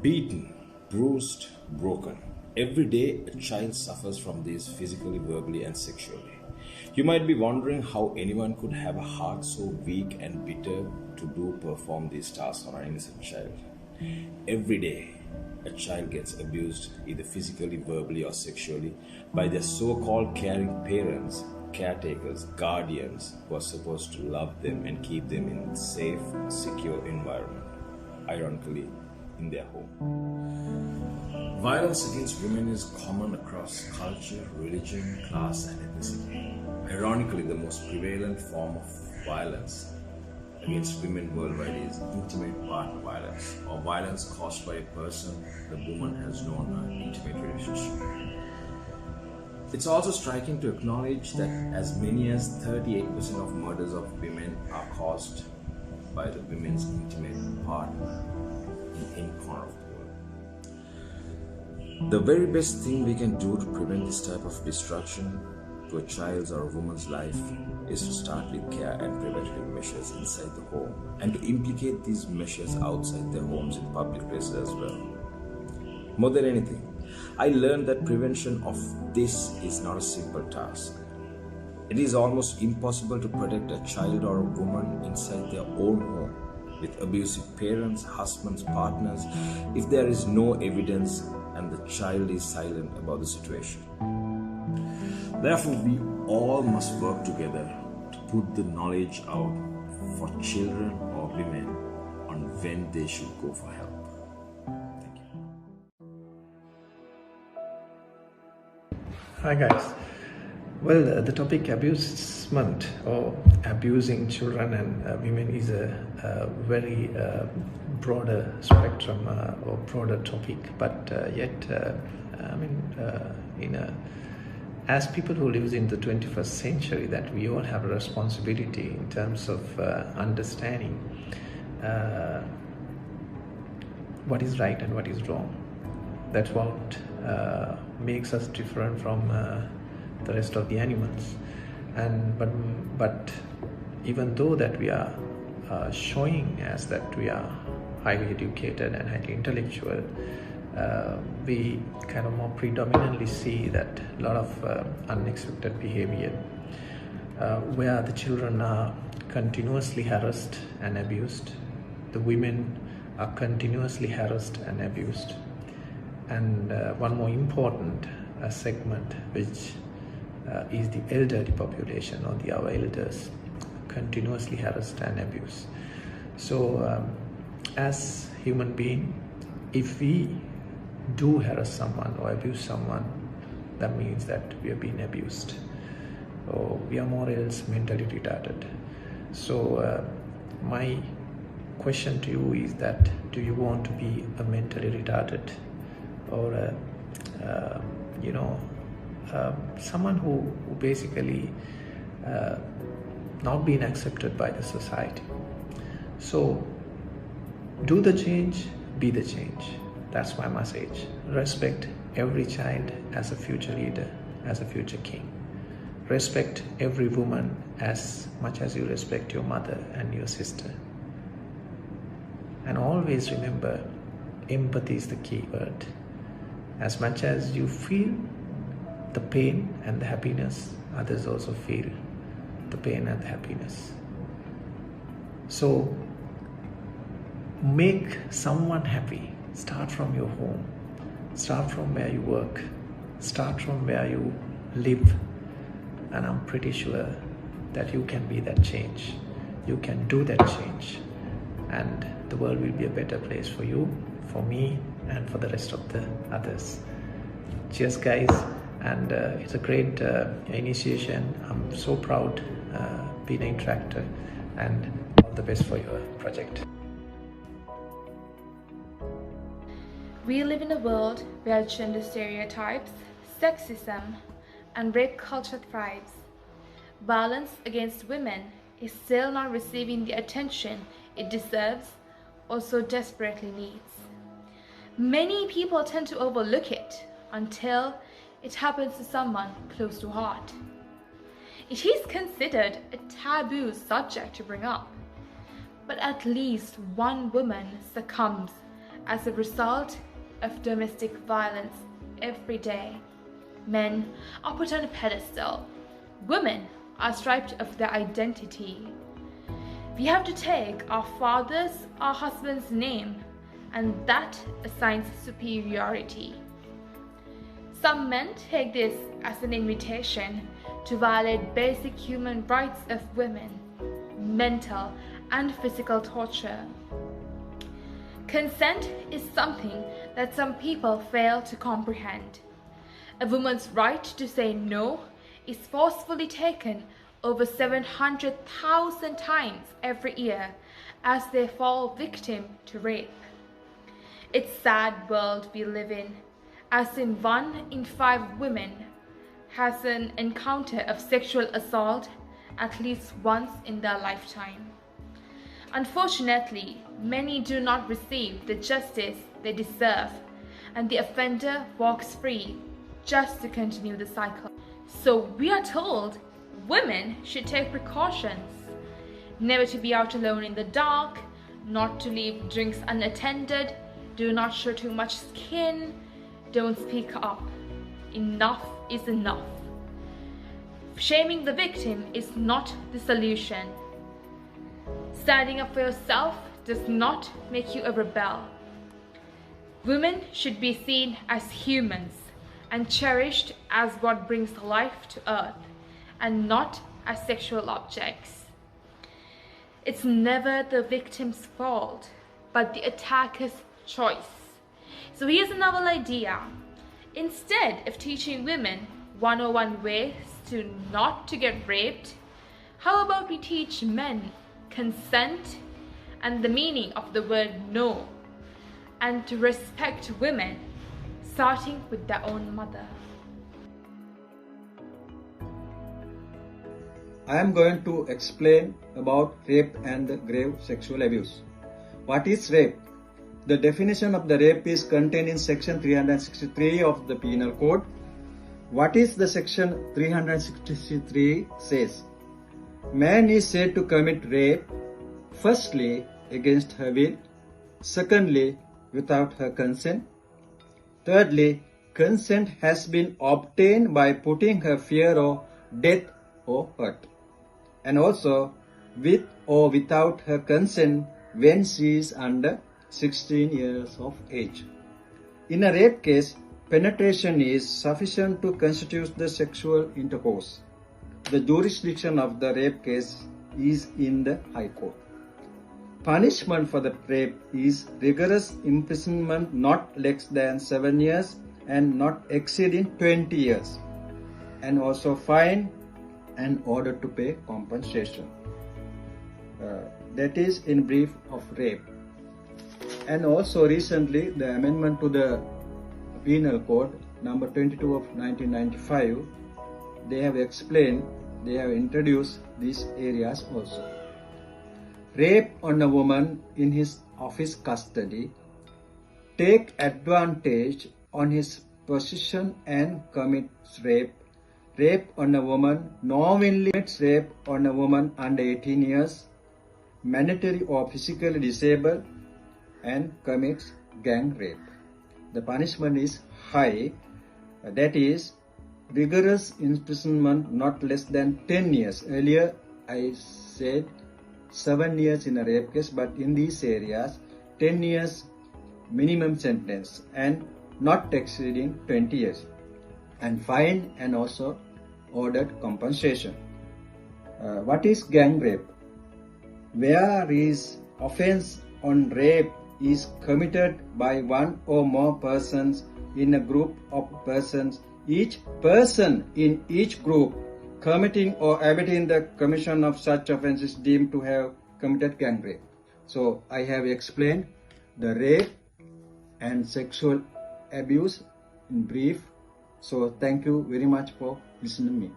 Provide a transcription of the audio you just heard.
Beaten, bruised, broken. Every day, a child suffers from this physically, verbally, and sexually. You might be wondering how anyone could have a heart so weak and bitter to perform these tasks on an innocent child. Every day, a child gets abused either physically, verbally, or sexually by their so called caring parents, caretakers, guardians who are supposed to love them and keep them in a safe, secure environment. Ironically, in their home. Violence against women is common across culture, religion, class, and ethnicity. Ironically, the most prevalent form of violence against women worldwide is intimate partner violence, or violence caused by a person the woman has known an intimate relationship. It's also striking to acknowledge that as many as 38% of murders of women are caused by the women's intimate partner in any corner of the world. The very best thing we can do to prevent this type of destruction to a child's or a woman's life is to start with care and preventative measures inside the home, and to implicate these measures outside their homes in public places as well. More than anything, I learned that prevention of this is not a simple task. It is almost impossible to protect a child or a woman inside their own home with abusive parents, husbands, partners, if there is no evidence and the child is silent about the situation. Therefore, we all must work together to put the knowledge out for children or women on when they should go for help. Thank you. Hi guys. Well, the topic abusement or abusing children and women is a very broader spectrum or broader topic, but yet, as people who live in the 21st century, that we all have a responsibility in terms of understanding what is right and what is wrong. That's what makes us different from the rest of the animals. And but even though that we are showing as that we are highly educated and highly intellectual, we kind of more predominantly see that a lot of unexpected behavior where the children are continuously harassed and abused, the women are continuously harassed and abused, and one more important segment, which is the elderly population, or our elders, continuously harassed and abused. So as human being, if we do harass someone or abuse someone, that means that we are being abused, or we are more else mentally retarded. So my question to you is that, do you want to be a mentally retarded, or someone who basically not being accepted by the society? So do the change, be the change. That's my message. Respect every child as a future leader, as a future king. Respect every woman as much as you respect your mother and your sister. And always remember, empathy is the key word. As much as you feel the pain and the happiness, others also feel the pain and the happiness. So make someone happy. Start from your home. Start from where you work. Start from where you live. And I'm pretty sure that you can be that change. You can do that change. And the world will be a better place for you, for me, and for the rest of the others. Cheers, guys. And it's a great initiation. I'm so proud being an interactor, and all the best for your project. We live in a world where gender stereotypes, sexism, and rape culture thrives. Violence against women is still not receiving the attention it deserves or so desperately needs. Many people tend to overlook it until it happens to someone close to heart. It is considered a taboo subject to bring up, but at least one woman succumbs as a result of domestic violence every day. Men are put on a pedestal. Women are stripped of their identity. We have to take our father's, our husband's name, and that assigns superiority. Some men take this as an invitation to violate basic human rights of women, mental and physical torture. Consent is something that some people fail to comprehend. A woman's right to say no is forcefully taken over 700,000 times every year as they fall victim to rape. It's a sad world we live in, as in 1 in 5 women has an encounter of sexual assault at least once in their lifetime. Unfortunately, many do not receive the justice they deserve, and the offender walks free just to continue the cycle. So we are told women should take precautions, never to be out alone in the dark, not to leave drinks unattended, do not show too much skin, don't speak up. Enough is enough. Shaming the victim is not the solution. Standing up for yourself does not make you a rebel. Women should be seen as humans and cherished as what brings life to earth, and not as sexual objects. It's never the victim's fault, but the attacker's choice. So here's a novel idea. Instead of teaching women 101 ways to not to get raped, how about we teach men consent and the meaning of the word no, and to respect women, starting with their own mother. I am going to explain about rape and grave sexual abuse. What is rape? The definition of the rape is contained in section 363 of the Penal Code. What is the section 363 says? Man is said to commit rape, firstly, against her will, secondly, without her consent, thirdly, consent has been obtained by putting her fear of death or hurt, and also with or without her consent when she is under 16 years of age. In a rape case, penetration is sufficient to constitute the sexual intercourse. The jurisdiction of the rape case is in the High Court. Punishment for the rape is rigorous imprisonment not less than 7 years and not exceeding 20 years, and also fine and order to pay compensation. That is in brief of rape. And also recently the amendment to the Penal Code number 22 of 1995, they have introduced these areas also. Rape on a woman in his office custody, take advantage on his position and commits rape. Rape on a woman knowingly commits rape on a woman under 18 years, mandatory or physically disabled, and commits gang rape. The punishment is high, that is rigorous imprisonment not less than 10 years. Earlier I said 7 years in a rape case, but in these areas 10 years minimum sentence and not exceeding 20 years, and fine and also ordered compensation. What is gang rape? Where is offense on rape is committed by one or more persons in a group of persons, each person in each group committing or abetting the commission of such offense is deemed to have committed gang rape. So I have explained the rape and sexual abuse in brief. So thank you very much for listening to me.